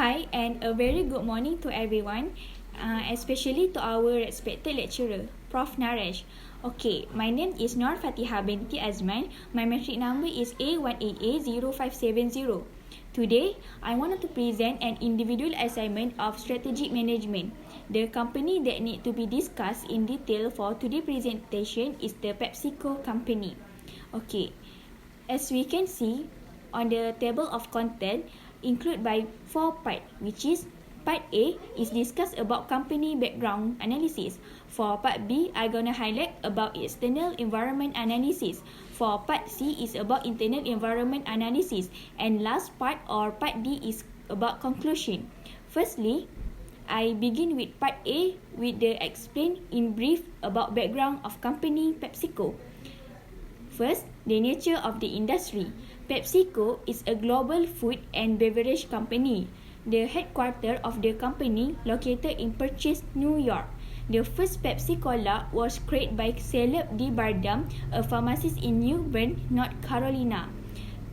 Hi and a very good morning to everyone, especially to our respected lecturer, Prof. Naresh. Okay, my name is Nur Fatiha binti Azman. My metric number is A18A0570. Today, I wanted to present an individual assignment of strategic management. The company that need to be discussed in detail for today's presentation is the PepsiCo company. Okay, as we can see on the table of content, include by 4 parts, which is part A is discussed about company background analysis. For part B, I'm gonna highlight about external environment analysis. For part C is about internal environment analysis. And last part or part D is about conclusion. Firstly, I begin with part A with the explain in brief about background of company PepsiCo. First, the nature of the industry. PepsiCo is a global food and beverage company. The headquarters of the company located in Purchase, New York. The first Pepsi Cola was created by Caleb D. Bardem, a pharmacist in New Bern, North Carolina.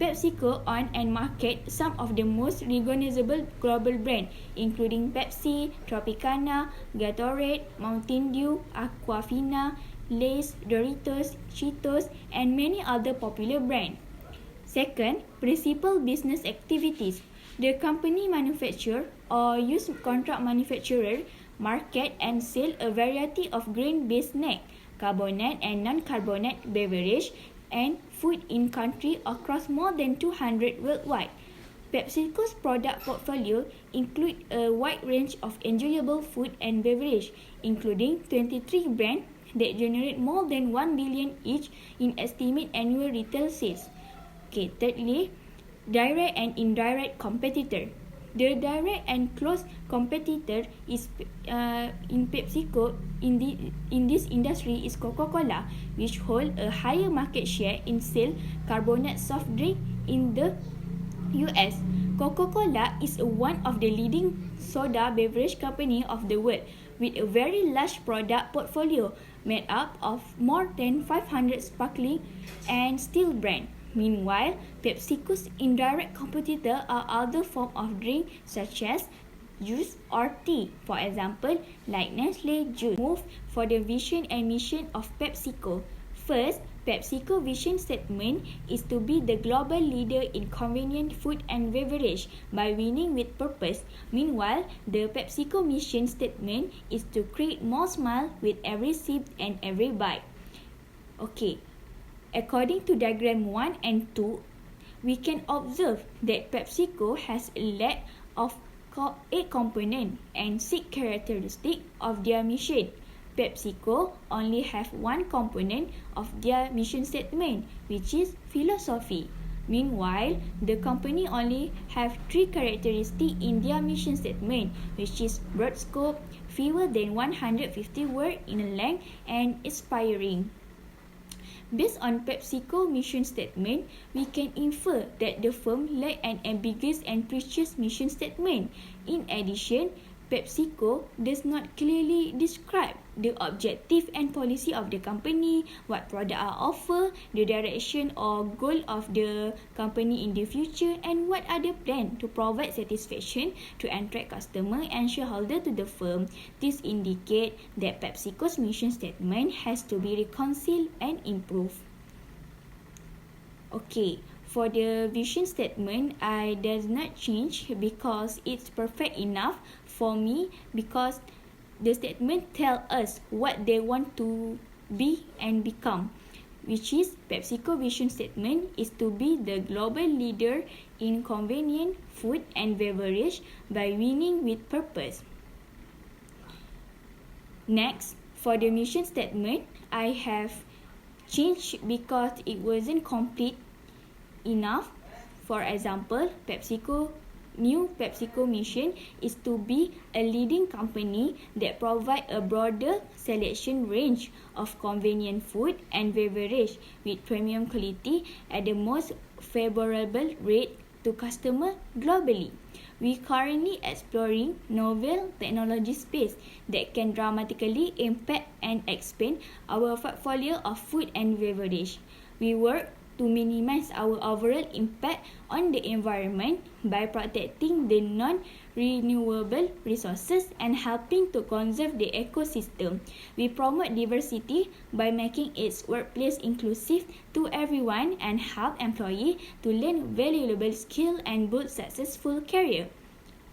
PepsiCo own and market some of the most recognizable global brands, including Pepsi, Tropicana, Gatorade, Mountain Dew, Aquafina, Lay's, Doritos, Cheetos, and many other popular brands. Second, principal business activities. The company manufacture or use contract manufacturer, market and sell a variety of grain-based snack, carbonate and non-carbonate beverage, and food in country across more than 200 worldwide. PepsiCo's product portfolio include a wide range of enjoyable food and beverage, including 23 brands that generate more than 1 billion each in estimated annual retail sales. Okay, thirdly, direct and indirect competitor. The direct and close competitor is in PepsiCo in this industry is Coca-Cola, which hold a higher market share in sale carbonate soft drink in the US. Coca-Cola is one of the leading soda beverage company of the world, with a very large product portfolio made up of more than 500 sparkling and still brands. Meanwhile, PepsiCo's indirect competitor are other forms of drink such as juice or tea. For example, like Nestle Juice. Move for the vision and mission of PepsiCo. First, PepsiCo vision statement is to be the global leader in convenient food and beverage by winning with purpose. Meanwhile, the PepsiCo mission statement is to create more smile with every sip and every bite. Okay, according to diagram 1 and 2, we can observe that PepsiCo has a lack of 8 components and 6 characteristics of their mission. PepsiCo only have one component of their mission statement, which is philosophy. Meanwhile, the company only have 3 characteristics in their mission statement, which is broad scope, fewer than 150 words in length, and inspiring. Based on PepsiCo mission statement, we can infer that the firm lack an ambiguous and precise mission statement. In addition, PepsiCo does not clearly describe the objective and policy of the company, what products are offered, the direction or goal of the company in the future, and what are the plans to provide satisfaction to attract customer and shareholder to the firm. This indicates that PepsiCo's mission statement has to be reconciled and improved. Okay, for the vision statement, I does not change because it's perfect enough for me, because the statement tell us what they want to be and become, which is PepsiCo vision statement is to be the global leader in convenient food and beverage by winning with purpose. Next, for the mission statement, I have changed because it wasn't complete enough. For example, new PepsiCo mission is to be a leading company that provide a broader selection range of convenient food and beverage with premium quality at the most favorable rate to customer globally. We currently exploring novel technology space that can dramatically impact and expand our portfolio of food and beverage. We work to minimize our overall impact on the environment by protecting the non-renewable resources and helping to conserve the ecosystem. We promote diversity by making its workplace inclusive to everyone and help employees to learn valuable skills and build successful career.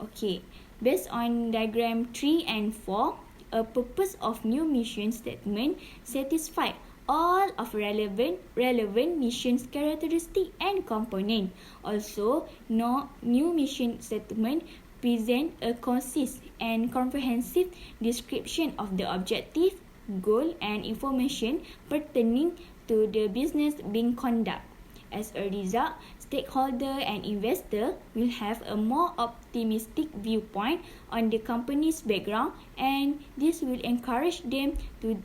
Okay, based on diagram 3 and 4, a purpose of new mission statement satisfies all of relevant mission characteristic and component. Also, no new mission statement present a concise and comprehensive description of the objective, goal and information pertaining to the business being conducted. As a result, stakeholder and investor will have a more optimistic viewpoint on the company's background, and this will encourage them to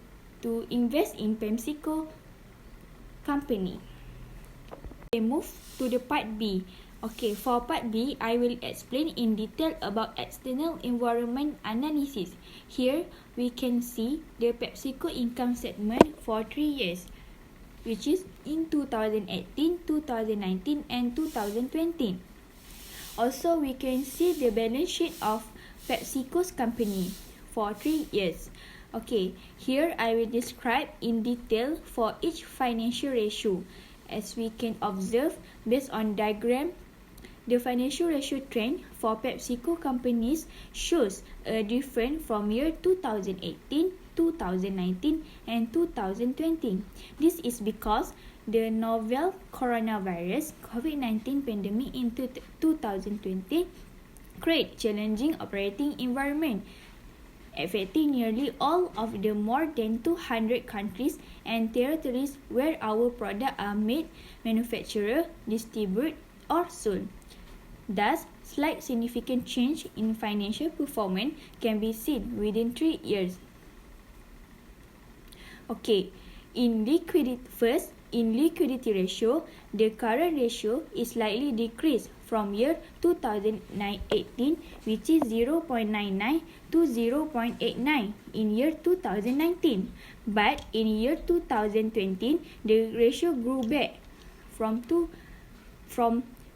invest in PepsiCo company. Okay, move to the part B. Okay, for part B, I will explain in detail about external environment analysis. Here, we can see the PepsiCo income statement for 3 years, which is in 2018, 2019 and 2020. Also, we can see the balance sheet of PepsiCo's company for 3 years. Okay, here I will describe in detail for each financial ratio. As we can observe, based on diagram, the financial ratio trend for PepsiCo companies shows a difference from year 2018, 2019 and 2020. This is because the novel coronavirus COVID-19 pandemic in 2020 create challenging operating environment, affecting nearly all of the more than 200 countries and territories where our products are made, manufactured, distributed or sold. Thus, slight significant change in financial performance can be seen within 3 years. Okay, in liquidity ratio, the current ratio is slightly decreased from year 2018, which is 0.99 to 0.89 in year 2019. But in year 2020, the ratio grew back from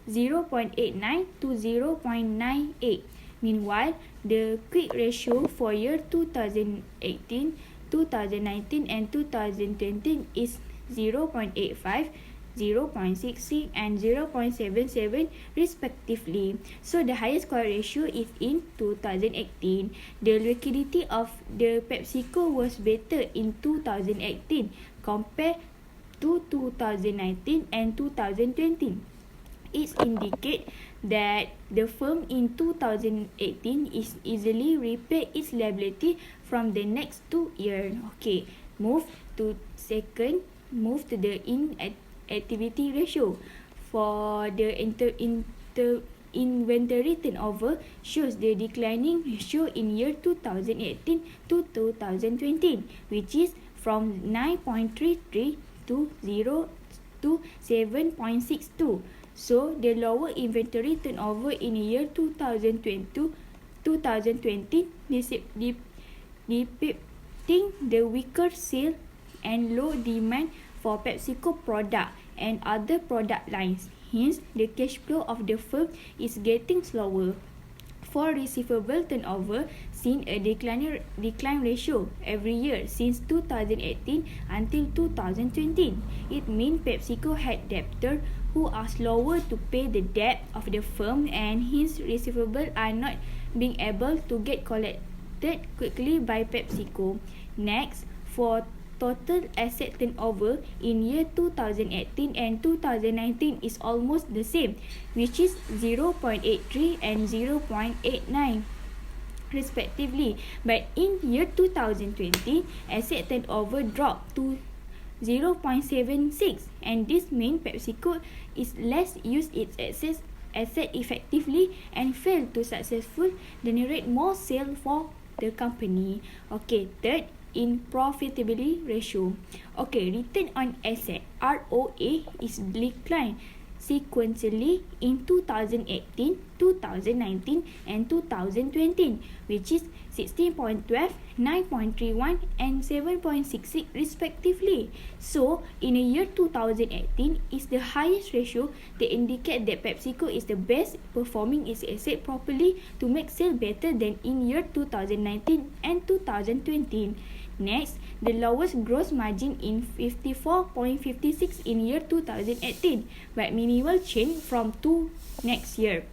0.89 to 0.98. Meanwhile, the quick ratio for year 2018, 2019 and 2020 is 0.85, 0.66 and 0.77 respectively. So the highest core ratio is in 2018. The liquidity of the PepsiCo was better in 2018 compared to 2019 and 2020. It indicates that the firm in 2018 is easily repay its liability from the next 2 years. Okay, move to the inactivity ratio. For the inventory turnover shows the declining ratio in year 2018 to 2020, which is from 9.33 to 7.62. So, the lower inventory turnover in year 2020 depicting the weaker sale and low demand for PepsiCo product and other product lines. Hence, the cash flow of the firm is getting slower. For receivable turnover, seen a decline ratio every year since 2018 until 2020. It means PepsiCo had debtors who are slower to pay the debt of the firm, and hence receivables are not being able to get collected quickly by PepsiCo. Next, for total asset turnover in year 2018 and 2019 is almost the same, which is 0.83 and 0.89 respectively. But in year 2020, asset turnover dropped to 0.76, and this means PepsiCo is less use its asset effectively and fail to successfully generate more sales for the company. Okay, third, in profitability ratio. Okay, return on asset, ROA, is declined sequentially in 2018, 2019 and 2020, which is 16.12, 9.31 and 7.66 respectively. So, in the year 2018 is the highest ratio that indicate that PepsiCo is the best performing its asset properly to make sale better than in year 2019 and 2020. Next, the lowest gross margin in 54.56 in year 2018, but minimal change from next year.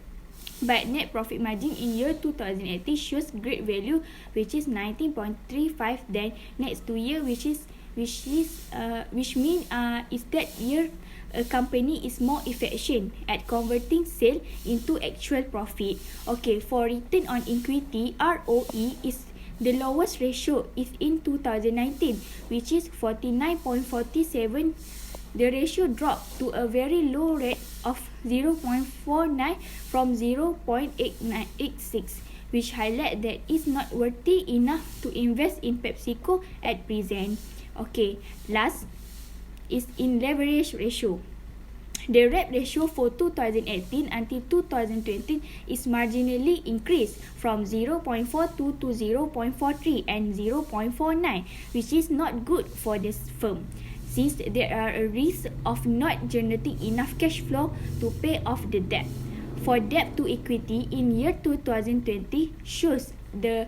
But net profit margin in year 2018 shows great value, which is 19.35 than next 2 year, which mean is that year a company is more efficient at converting sale into actual profit. Okay, for return on equity, ROE is the lowest ratio is in 2019, which is 49.47. The ratio dropped to a very low rate of 0.49 from 0.86, which highlight that it's not worthy enough to invest in PepsiCo at present. Okay, last is in leverage ratio. The REP ratio for 2018 until 2020 is marginally increased from 0.42 to 0.43 and 0.49, which is not good for this firm, since there are a risk of not generating enough cash flow to pay off the debt. For debt to equity in year 2020 shows the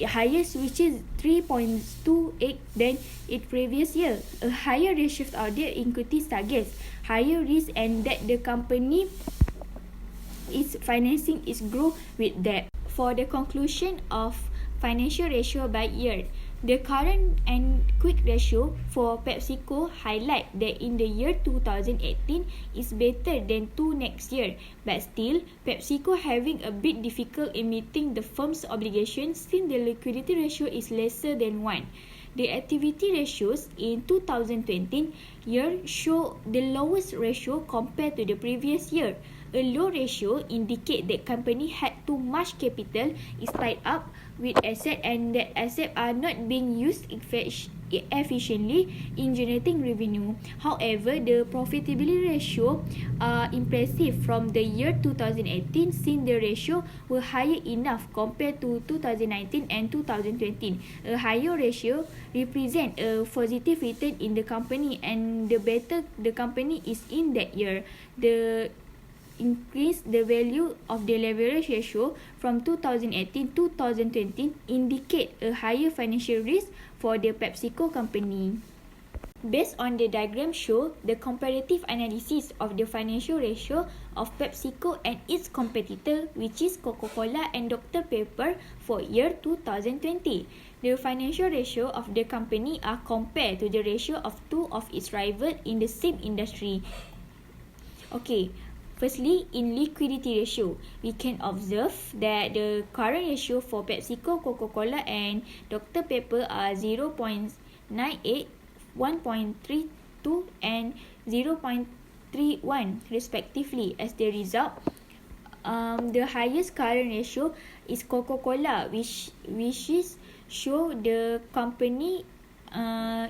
highest, which is 3.28 than its previous year. A higher ratio of debt equity suggests higher risk and that the company is financing its growth with debt. For the conclusion of financial ratio by year, the current and quick ratio for PepsiCo highlight that in the year 2018 is better than 2 next year, but still PepsiCo having a bit difficult in meeting the firm's obligations since the liquidity ratio is lesser than 1. The activity ratios in 2020 year show the lowest ratio compared to the previous year. A low ratio indicate that company had too much capital is tied up with asset and that assets are not being used efficiently in generating revenue. However, the profitability ratio are impressive from the year 2018 since the ratio were higher enough compared to 2019 and 2020. A higher ratio represent a positive return in the company, and the better the company is in that year, the increase the value of the leverage ratio from 2018 to 2020 indicate a higher financial risk for the PepsiCo company. Based on the diagram show the comparative analysis of the financial ratio of PepsiCo and its competitor, which is Coca-Cola and Dr. Pepper for year 2020. The financial ratio of the company are compared to the ratio of two of its rivals in the same industry. Okay, firstly, in liquidity ratio, we can observe that the current ratio for PepsiCo, Coca-Cola and Dr. Pepper are 0.98, 1.32 and 0.31 respectively. As the result, the highest current ratio is Coca-Cola, which is show the company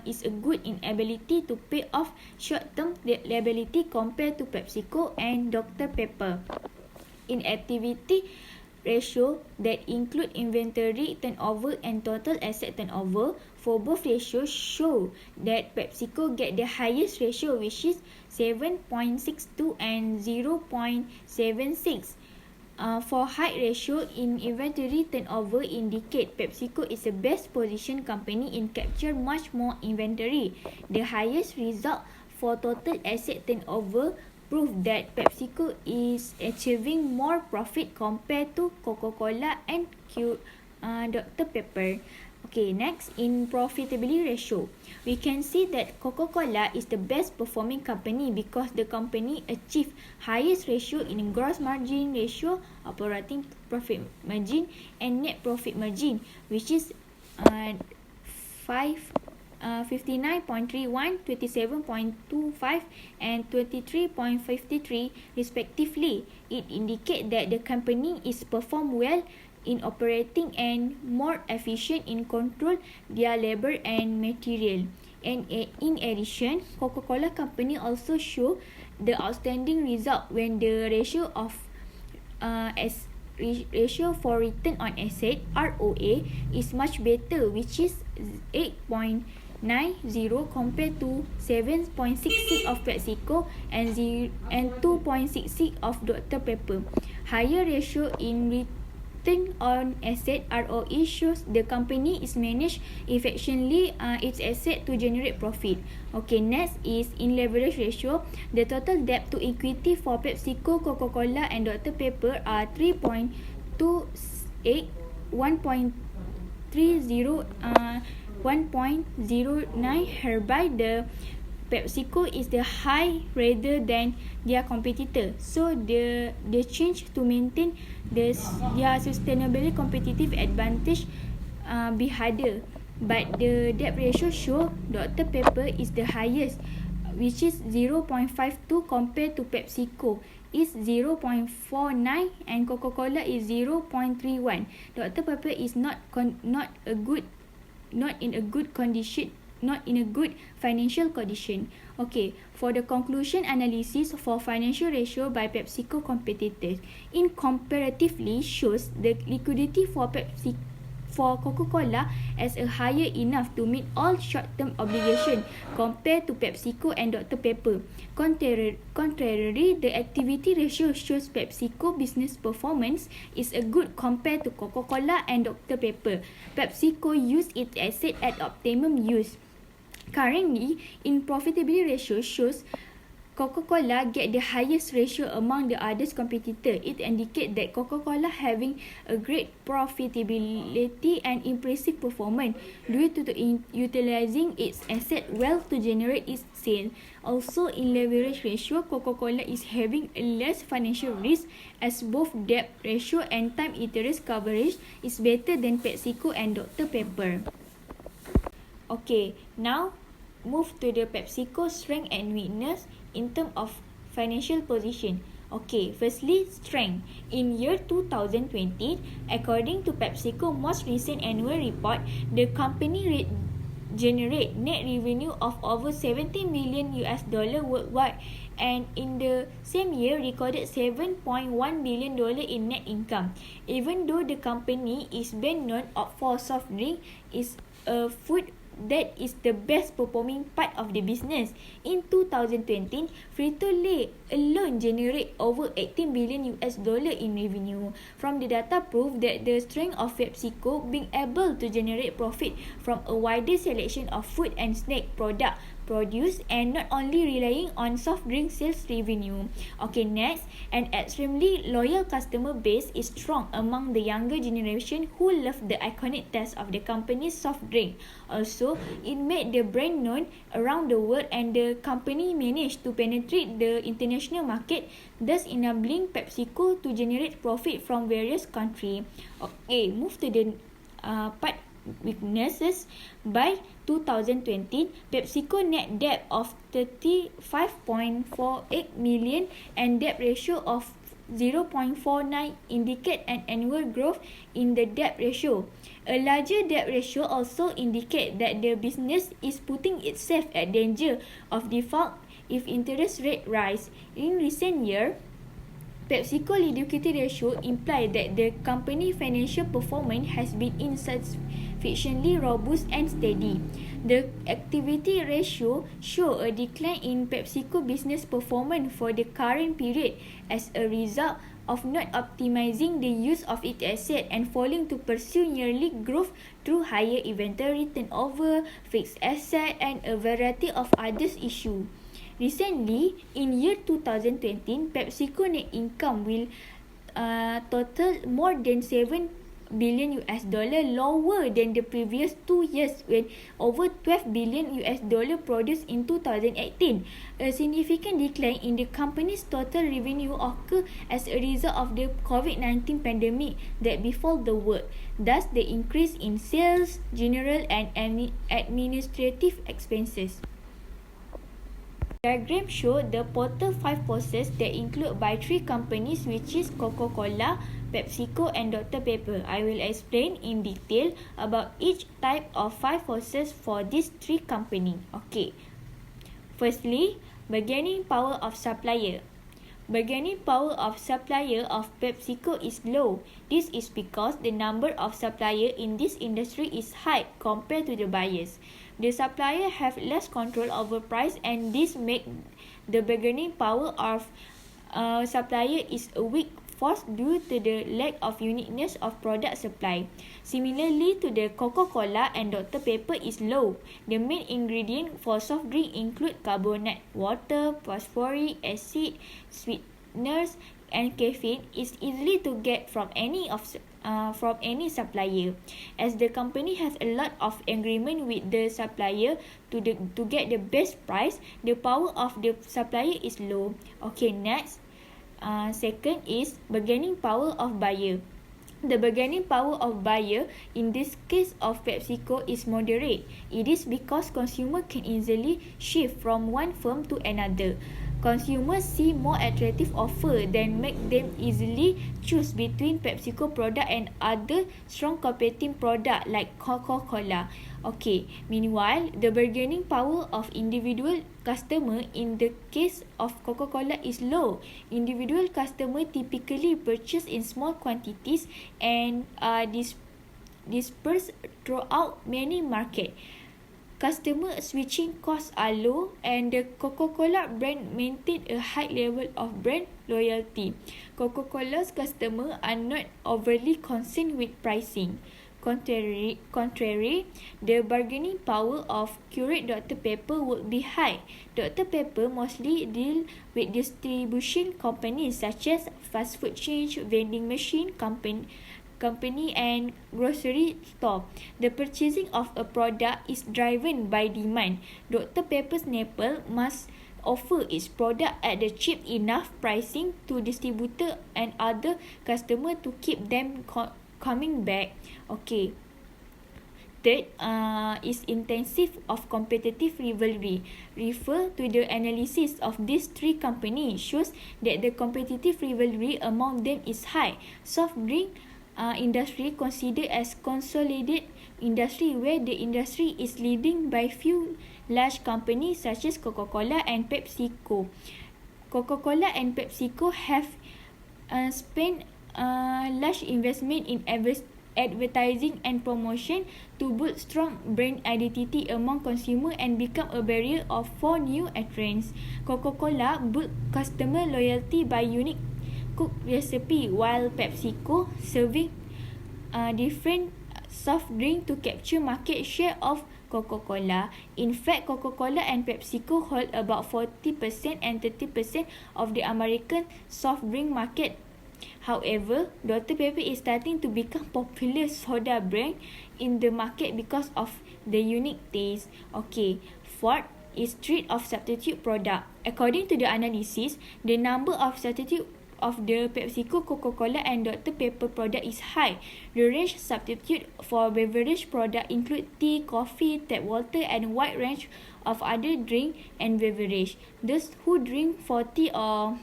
is a good in ability to pay off short-term liability compared to PepsiCo and Dr. Pepper. In activity ratio that include inventory turnover and total asset turnover, for both ratios show that PepsiCo get the highest ratio, which is 7.62 and 0.76. For height ratio in inventory turnover indicate PepsiCo is the best positioned company in capture much more inventory. The highest result for total asset turnover prove that PepsiCo is achieving more profit compared to Coca-Cola and Dr. Pepper. Okay, next, in profitability ratio, we can see that Coca-Cola is the best performing company because the company achieved highest ratio in gross margin ratio, operating profit margin and net profit margin, which is 59.31, 27.25 and 23.53 respectively. It indicates that the company is performed well in operating and more efficient in control their labor and material. And in addition, Coca-Cola company also show the outstanding result when the ratio of ratio for return on asset ROA is much better, which is 8.90 compared to 7.66 of PepsiCo and 2.66 of Dr. Pepper. Higher ratio in return on asset ROE shows the company is managed efficiently its asset to generate profit. Okay, next is in leverage ratio. The total debt to equity for PepsiCo, Coca-Cola and Dr. Pepper are 3.28, 1.30, 1.09, hereby the PepsiCo is the high rather than their competitor. So the change to maintain their sustainably competitive advantage be harder. But the debt ratio show Dr. Pepper is the highest, which is 0.52 compared to PepsiCo is 0.49 and Coca-Cola is 0.31. Dr. Pepper is not in a good financial condition. Okay, for the conclusion analysis for financial ratio by PepsiCo competitors, in comparatively shows the liquidity for Coca-Cola as a higher enough to meet all short-term obligation compared to PepsiCo and Dr. Pepper. Contrary, the activity ratio shows PepsiCo business performance is a good compared to Coca-Cola and Dr. Pepper. PepsiCo use its asset at optimum use. Currently, in profitability ratio shows Coca-Cola get the highest ratio among the others competitor. It indicates that Coca-Cola having a great profitability and impressive performance due to utilizing its asset well to generate its sale. Also, in leverage ratio, Coca-Cola is having a less financial risk as both debt ratio and time interest coverage is better than PepsiCo and Dr. Pepper. Okay, now move to the PepsiCo strength and weakness in terms of financial position. Okay, firstly, strength. In year 2020, according to PepsiCo most recent annual report, the company generate net revenue of over $70 million worldwide, and in the same year recorded $7.1 billion in net income. Even though the company is best known for soft drink, is a food that is the best performing part of the business. In 2020, Frito-Lay alone generate over $18 billion in revenue. From the data prove that the strength of PepsiCo being able to generate profit from a wider selection of food and snack product produce and not only relying on soft drink sales revenue. Okay, next, an extremely loyal customer base is strong among the younger generation who love the iconic taste of the company's soft drink. Also, it made the brand known around the world and the company managed to penetrate the international market, thus enabling PepsiCo to generate profit from various countries. Okay, move to the part weaknesses. By 2020, PepsiCo net debt of $35.48 million and debt ratio of 0.49 indicate an annual growth in the debt ratio. A larger debt ratio also indicate that the business is putting itself at danger of default if interest rate rise. In recent years, PepsiCo liquidity ratio imply that the company financial performance has been insufficiently robust and steady. The activity ratio show a decline in PepsiCo business performance for the current period as a result of not optimizing the use of its asset and failing to pursue yearly growth through higher inventory turnover, fixed asset and a variety of other issues. Recently, in year 2020, PepsiCo net income will total more than $7 billion lower than the previous 2 years when over $12 billion produced in 2018. A significant decline in the company's total revenue occurred as a result of the COVID-19 pandemic that befell the world. Thus, the increase in sales, general and administrative expenses. Diagram show the total 5 forces that include by 3 companies, which is Coca-Cola, PepsiCo and Dr. Pepper. I will explain in detail about each type of 5 forces for these 3 companies. Okay. Firstly, Bargaining power of supplier. Bargaining power of supplier of PepsiCo is low. This is because the number of suppliers in this industry is high compared to the buyers. The supplier have less control over price, and this make the bargaining power of supplier is a weak force due to the lack of uniqueness of product supply. Similarly to the Coca-Cola and Dr. Pepper is low. The main ingredient for soft drink include carbonate water, phosphoric acid, sweeteners, and caffeine is easily to get from any supplier. As the company has a lot of agreement with the supplier to get the best price, the power of the supplier is low. Okay, next. Second is bargaining power of buyer. The bargaining power of buyer in this case of PepsiCo is moderate. It is because consumer can easily shift from one firm to another. Consumers see more attractive offer than make them easily choose between PepsiCo product and other strong competing product like Coca-Cola. Okay, meanwhile, the bargaining power of individual customer in the case of Coca-Cola is low. Individual customer typically purchase in small quantities and are dispersed throughout many markets. Customer switching costs are low, and the Coca-Cola brand maintain a high level of brand loyalty. Coca-Cola's customers are not overly concerned with pricing. Contrary, the bargaining power of Keurig Dr. Pepper would be high. Dr. Pepper mostly deal with distribution companies such as fast food chains, vending machine company and grocery store. The purchasing of a product is driven by demand. Dr. Pepper's Snapple must offer its product at the cheap enough pricing to distributor and other customer to keep them coming back. Okay. Third is intensive of competitive rivalry. Refer to the analysis of these three companies shows that the competitive rivalry among them is high. Soft drink industry considered as consolidated industry where the industry is leading by few large companies such as Coca-Cola and PepsiCo. Coca-Cola and PepsiCo have spent large investment in advertising and promotion to build strong brand identity among consumers and become a barrier for new entrants. Coca-Cola built customer loyalty by unique cook recipe, while PepsiCo serving different soft drink to capture market share of Coca-Cola. In fact, Coca-Cola and PepsiCo hold about 40% and 30% of the American soft drink market. However, Dr. Pepper is starting to become popular soda brand in the market because of the unique taste. Okay, fourth is trade of substitute product. According to the analysis, the number of substitute of the PepsiCo, Coca-Cola and Dr. Pepper product is high. The range substitute for beverage product include tea, coffee, tap water and wide range of other drink and beverage. Those who drink for tea or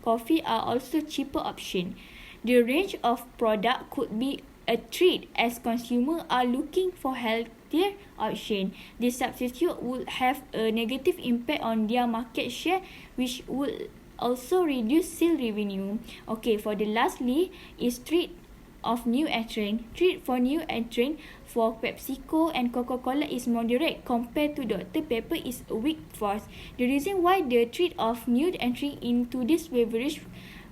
coffee are also cheaper option. The range of product could be a treat as consumers are looking for healthier option. The substitute would have a negative impact on their market share, which would also reduce sale revenue. Okay, for the lastly is treat of new entrant. Treat for new entrant for PepsiCo and Coca-Cola is moderate compared to Dr. Pepper is a weak force. The reason why the treat of new entrant into this beverage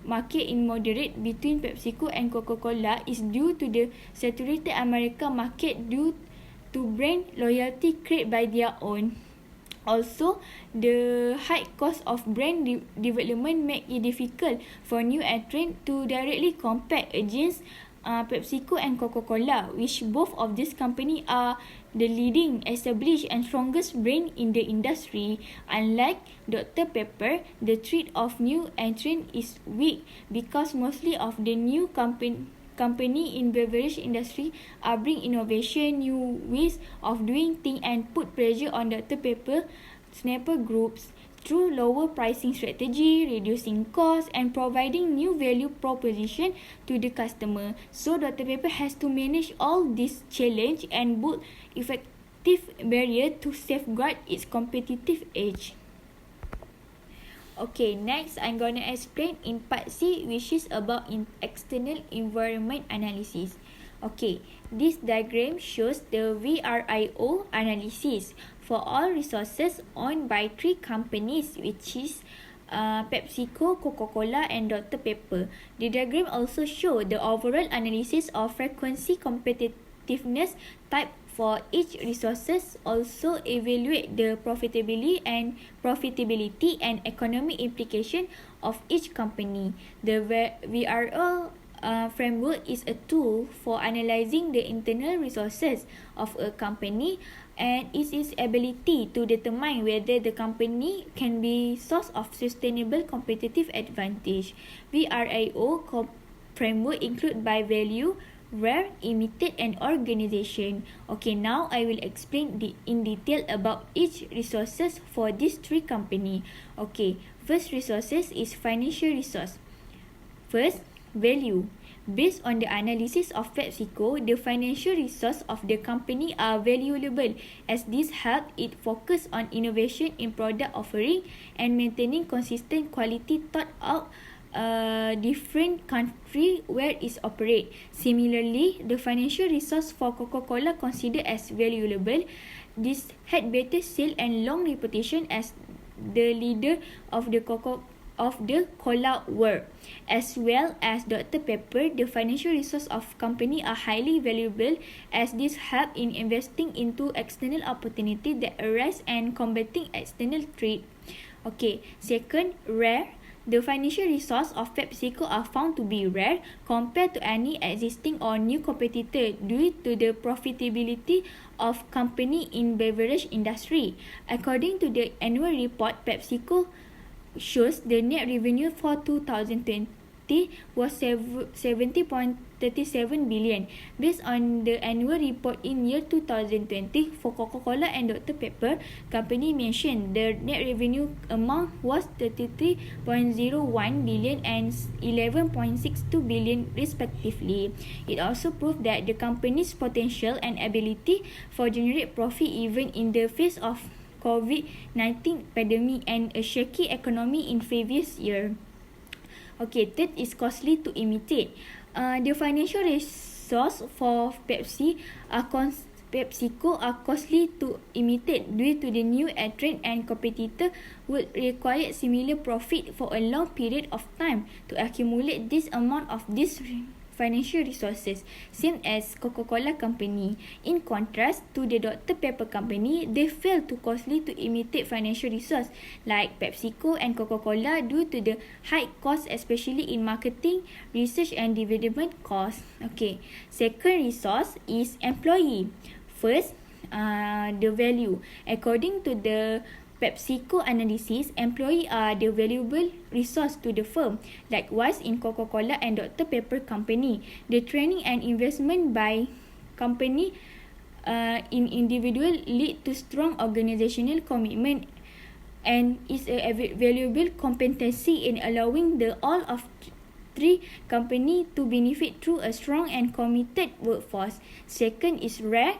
market in moderate between PepsiCo and Coca-Cola is due to the saturated American market due to brand loyalty created by their own. Also, the high cost of brand development make it difficult for new entrants to directly compete against PepsiCo and Coca-Cola, which both of these companies are the leading, established and strongest brand in the industry. Unlike Dr. Pepper, the threat of new entrant is weak because mostly of the new company in beverage industry are bring innovation, new ways of doing things and put pressure on Dr. Pepper Snapple groups through lower pricing strategy, reducing costs and providing new value proposition to the customer. So Dr. Pepper has to manage all this challenge and build effective barrier to safeguard its competitive edge. Okay, next I'm gonna explain in part C, which is about external environment analysis. Okay, this diagram shows the VRIO analysis for all resources owned by 3 companies, which is PepsiCo, Coca-Cola and Dr. Pepper. The diagram also shows the overall analysis of frequency competitiveness type for each resources, also evaluate the profitability and economic implication of each company. The VRO framework is a tool for analyzing the internal resources of a company and its ability to determine whether the company can be source of sustainable competitive advantage. VRIO framework include by value, where imitate an organization. Okay, now I will explain in detail about each resources for these 3 company. Okay, first resources is financial resource. First, value. Based on the analysis of PepsiCo, the financial resource of the company are valuable as this help it focus on innovation in product offering and maintaining consistent quality throughout different country where it operate. Similarly, the financial resource for Coca-Cola considered as valuable. This had better sale and long reputation as the leader of the cola world. As well as Dr. Pepper, the financial resource of company are highly valuable as this help in investing into external opportunity that arise and combating external threat. Okay, second, rare. The financial resource of PepsiCo are found to be rare compared to any existing or new competitor due to the profitability of company in beverage industry. According to the annual report, PepsiCo shows the net revenue for 2020 was 70.37 billion. Based on the annual report in year 2020 for Coca-Cola and Dr. Pepper, company mentioned the net revenue amount was 33.01 billion and 11.62 billion respectively. It also proved that the company's potential and ability for generate profit even in the face of COVID-19 pandemic and a shaky economy in previous year. Okay, third is costly to imitate. The financial resource for PepsiCo are costly to imitate due to the new entrant and competitor would require similar profit for a long period of time to accumulate this amount of this financial resources, same as Coca-Cola company. In contrast to the Dr. Pepper company, they fail to costly to imitate financial resource like PepsiCo and Coca-Cola due to the high cost, especially in marketing, research and development costs. Okay, second resource is employee. First, the value. According to the PepsiCo analysis, employees are the valuable resource to the firm. Likewise, in Coca-Cola and Dr. Pepper company, the training and investment by company in individual lead to strong organizational commitment and is a valuable competency in allowing the all of 3 company to benefit through a strong and committed workforce. Second is rare.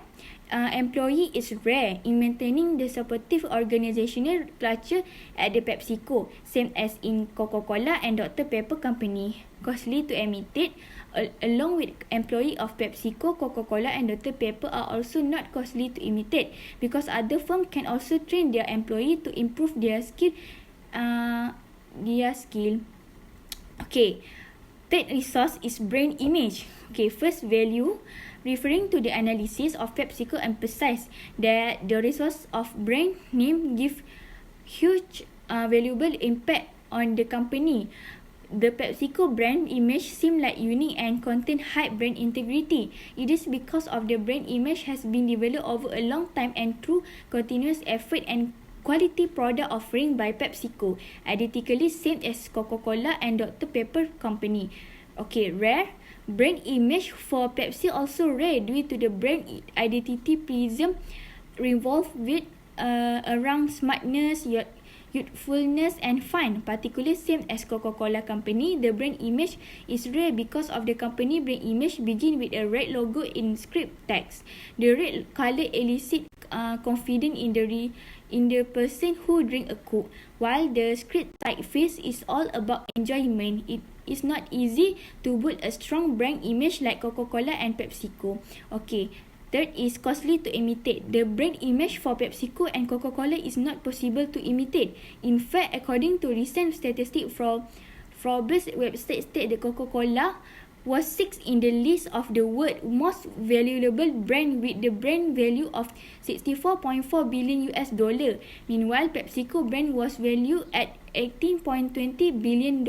Employee is rare in maintaining the supportive organizational culture at the PepsiCo, same as in Coca-Cola and Dr. Pepper company. Costly to imitate, along with employee of PepsiCo, Coca-Cola and Dr. Pepper are also not costly to imitate because other firms can also train their employee to improve their skill. Okay, third resource is brand image. Okay, first value. Referring to the analysis of PepsiCo, emphasize that the resource of brand name give huge valuable impact on the company. The PepsiCo brand image seem like unique and contain high brand integrity. It is because of the brand image has been developed over a long time and through continuous effort and quality product offering by PepsiCo, identically same as Coca-Cola and Dr. Pepper company. Okay, rare. Brand image for Pepsi also rare due to the brand identity prism revolved with around smartness, youthfulness and fun, particularly same as Coca-Cola company. The brand image is rare because of the company brand image begin with a red logo in script text. The red color elicits confidence in the person who drink a Coke, while the script typeface is all about enjoyment. It is not easy to build a strong brand image like Coca-Cola and PepsiCo. Okay. Third is costly to imitate. The brand image for PepsiCo and Coca-Cola is not possible to imitate. In fact, according to recent statistics from Forbes website, state that Coca-Cola was sixth in the list of the world's most valuable brand with the brand value of $64.4 billion. Meanwhile, PepsiCo brand was valued at $18.20 billion,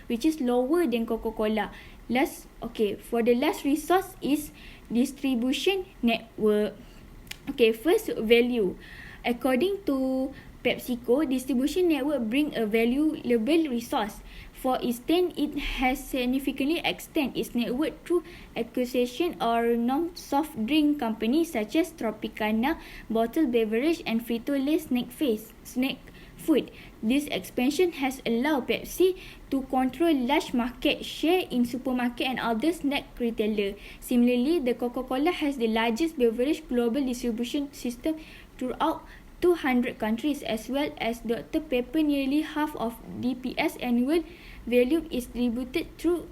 which is lower than Coca-Cola. For the last resource is distribution network. Okay, first value. According to PepsiCo, distribution network bring a valuable resource. For instance, it has significantly extended its network through acquisition or non-soft drink companies such as Tropicana, bottled beverage, and Frito-Lay snack food. This expansion has allowed Pepsi to control large market share in supermarket and other snack retailer. Similarly, the Coca-Cola has the largest beverage global distribution system throughout 200 countries, as well as Dr. Pepper. Nearly half of DPS annual volume is distributed through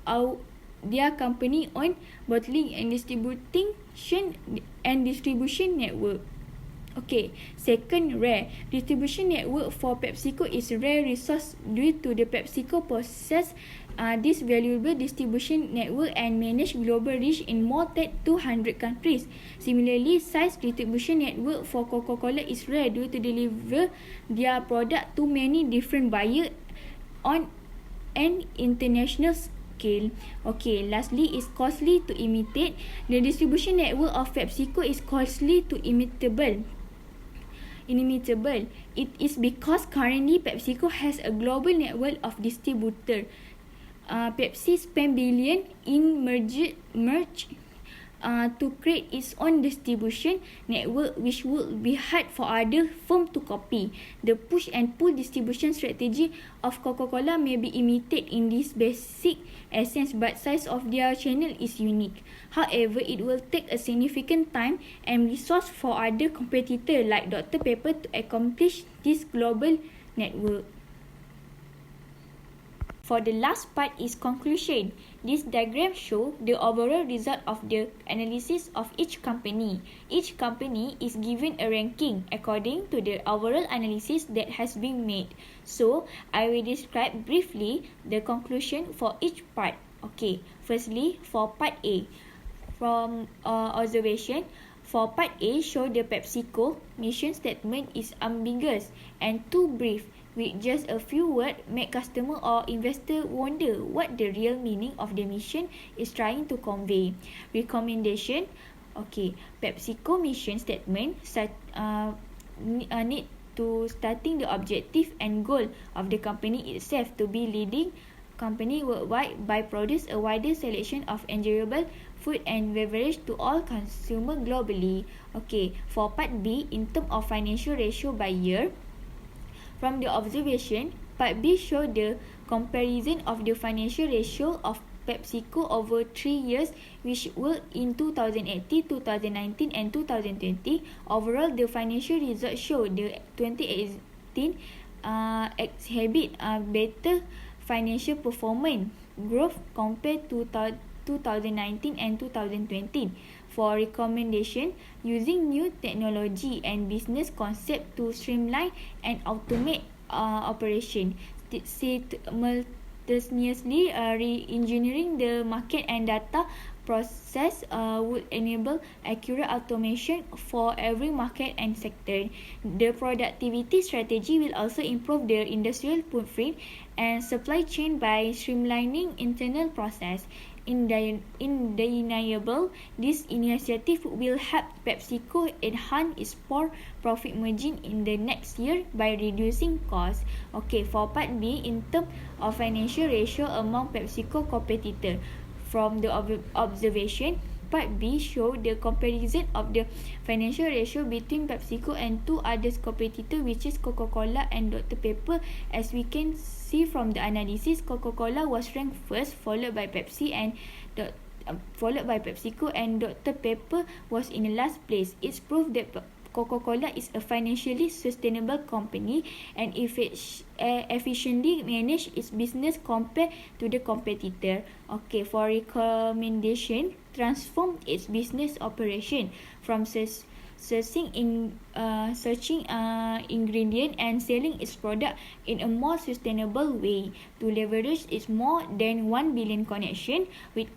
their company-owned bottling and distribution network. Okay, second, rare. Distribution network for PepsiCo is rare resource due to the PepsiCo possess this valuable distribution network and manage global reach in more than 200 countries. Similarly, size distribution network for Coca-Cola is rare due to deliver their product to many different buyers on an international scale. Okay, lastly is costly to imitate. The distribution network of PepsiCo is costly to inimitable. It is because currently PepsiCo has a global network of distributors. Pepsi spent billions in merge to create its own distribution network, which would be hard for other firms to copy. The push and pull distribution strategy of Coca-Cola may be imitated in this basic essence, but size of their channel is unique. However, it will take a significant time and resource for other competitors like Dr. Pepper to accomplish this global network. For the last part is conclusion. This diagram shows the overall result of the analysis of each company. Each company is given a ranking according to the overall analysis that has been made. So, I will describe briefly the conclusion for each part. Okay, firstly, for part A, from observation, for part A, show the PepsiCo mission statement is ambiguous and too brief. With just a few words, make customer or investor wonder what the real meaning of the mission is trying to convey. Recommendation. Okay, PepsiCo mission statement need to starting the objective and goal of the company itself to be leading company worldwide by produce a wider selection of enjoyable food and beverage to all consumers globally. Okay, for part B, in terms of financial ratio by year, from the observation, part B show the comparison of the financial ratio of PepsiCo over 3 years, which were in 2018, 2019 and 2020. Overall, the financial results show the 2018 exhibit better financial performance growth compared to 2019 and 2020. For recommendation, using new technology and business concept to streamline and automate operation, simultaneously re-engineering the market and data process would enable accurate automation for every market and sector. The productivity strategy will also improve the industrial footprint and supply chain by streamlining internal process. Undeniable, this initiative will help PepsiCo enhance its core profit margin in the next year by reducing costs. Okay, for part B, in terms of financial ratio among PepsiCo competitors, from the observation, part B show the comparison of the financial ratio between PepsiCo and two other competitors, which is Coca-Cola and Dr. Pepper. As we can see from the analysis, Coca-Cola was ranked first, followed by PepsiCo, and Dr. Pepper was in the last place. It's proof that Coca-Cola is a financially sustainable company and efficiently manage its business compared to the competitor. Okay, for recommendation, transform its business operation from searching ingredient and selling its product in a more sustainable way to leverage its more than 1 billion connection with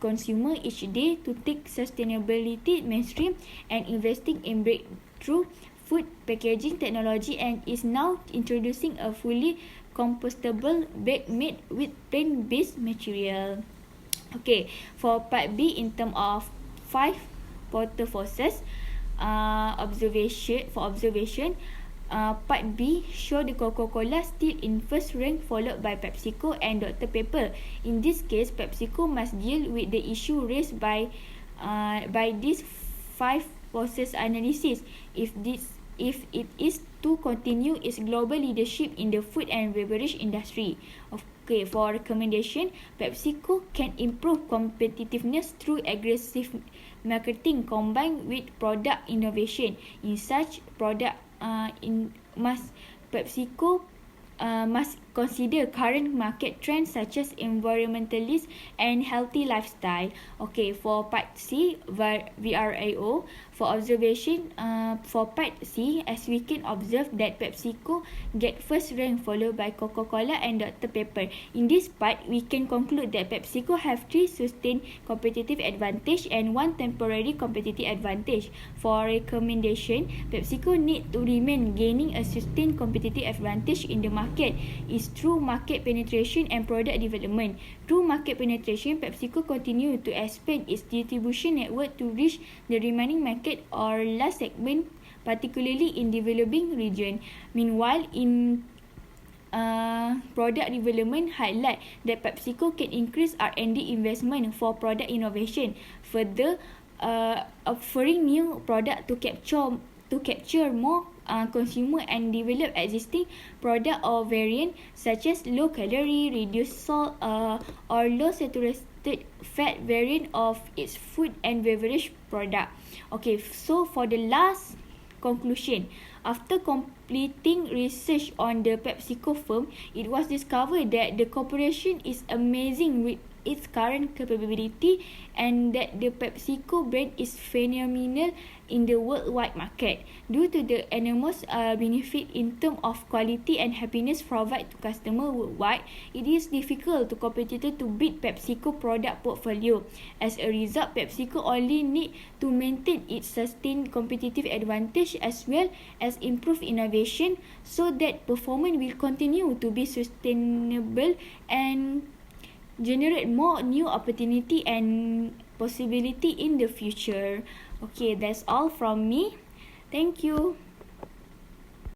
consumer each day to take sustainability mainstream and investing in breakthrough food packaging technology, and is now introducing a fully compostable bag made with plant-based material. Okay, for part B, in terms of 5 portal forces, observation, part B show the Coca-Cola still in first rank, followed by PepsiCo and Dr. Pepper. In this case, PepsiCo must deal with the issue raised by this 5 forces analysis if it is to continue its global leadership in the food and beverage industry. Okay, for recommendation, PepsiCo can improve competitiveness through aggressive marketing combined with product innovation. In such product, PepsiCo must consider current market trends such as environmentalist and healthy lifestyle. Okay, for part C, VRAO, for observation, for part C, as we can observe that PepsiCo get first rank, followed by Coca-Cola and Dr. Pepper. In this part, we can conclude that PepsiCo have 3 sustained competitive advantage and 1 temporary competitive advantage. For recommendation, PepsiCo need to remain gaining a sustained competitive advantage in the market is through market penetration and product development. Through market penetration, PepsiCo continue to expand its distribution network to reach the remaining market or last segment, particularly in developing region. Meanwhile, in product development, highlight that PepsiCo can increase R&D investment for product innovation, further offering new product to capture more consumer and develop existing product or variant such as low calorie, reduced salt, or low saturated fat variant of its food and beverage product. Okay, so for the last conclusion, after completing research on the PepsiCo firm, it was discovered that the corporation is amazing with its current capability and that the PepsiCo brand is phenomenal in the worldwide market. Due to the enormous benefit in terms of quality and happiness provided to customers worldwide, it is difficult to competitor to beat PepsiCo product portfolio. As a result, PepsiCo only need to maintain its sustained competitive advantage as well as improve innovation so that performance will continue to be sustainable and generate more new opportunity and possibility in the future. Okay, that's all from me. Thank you.